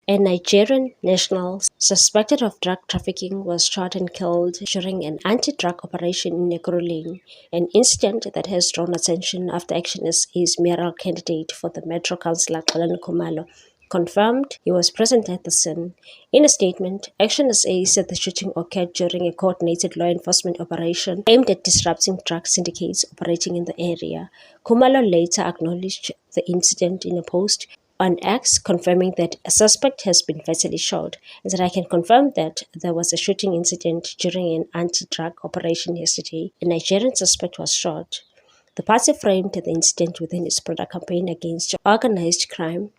A Nigerian national suspected of drug trafficking was shot and killed during an anti-drug operation in Ekurhuleni, an incident that has drawn attention after Action SA's mayoral candidate for the Metro Councillor Xolani Khumalo confirmed he was present at the scene. In a statement, Action SA said the shooting occurred during a coordinated law enforcement operation aimed at disrupting drug syndicates operating in the area. Khumalo later acknowledged the incident in a post on X, confirming that a suspect has been fatally shot, and that I can confirm that there was a shooting incident during an anti-drug operation yesterday. A Nigerian suspect was shot. The party framed the incident within its product campaign against organized crime,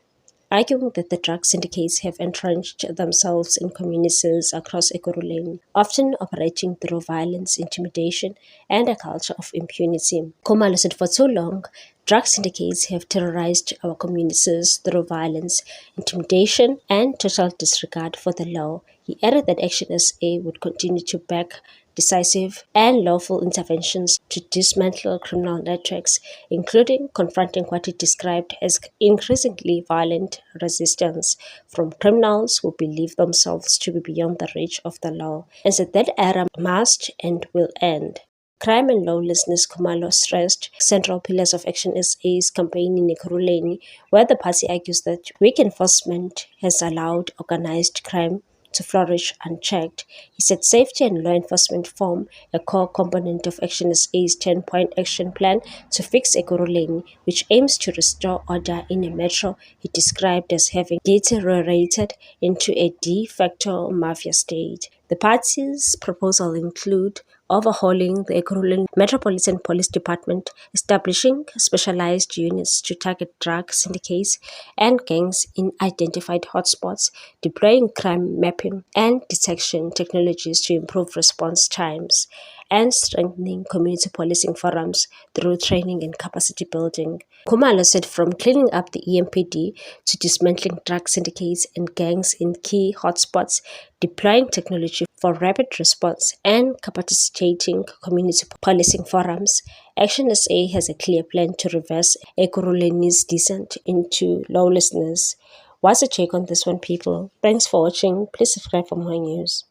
arguing that the drug syndicates have entrenched themselves in communities across Ekurhuleni, often operating through violence, intimidation, and a culture of impunity. Khumalo said for too long, drug syndicates have terrorized our communities through violence, intimidation, and total disregard for the law. He added that Action SA would continue to back decisive and lawful interventions to dismantle criminal networks, including confronting what he described as increasingly violent resistance from criminals who believe themselves to be beyond the reach of the law, and said that era must and will end. Crime and lawlessness, Khumalo stressed, central pillars of Action SA's campaign in Ekurhuleni, where the party argues that weak enforcement has allowed organized crime to flourish unchecked. He said safety and law enforcement form a core component of Action SA's 10-point action plan to fix Ekurhuleni, which aims to restore order in a metro he described as having deteriorated into a de facto mafia state. The party's proposals include overhauling the Ekurhuleni Metropolitan Police Department, establishing specialized units to target drug syndicates and gangs in identified hotspots, deploying crime mapping and detection technologies to improve response times, and strengthening community policing forums through training and capacity building. Khumalo said from cleaning up the EMPD to dismantling drug syndicates and gangs in key hotspots, deploying technology for rapid response, and capacitating community policing forums, Action SA has a clear plan to reverse Ekurhuleni's descent into lawlessness. What's your take on this one, people? Thanks for watching. Please subscribe for more news.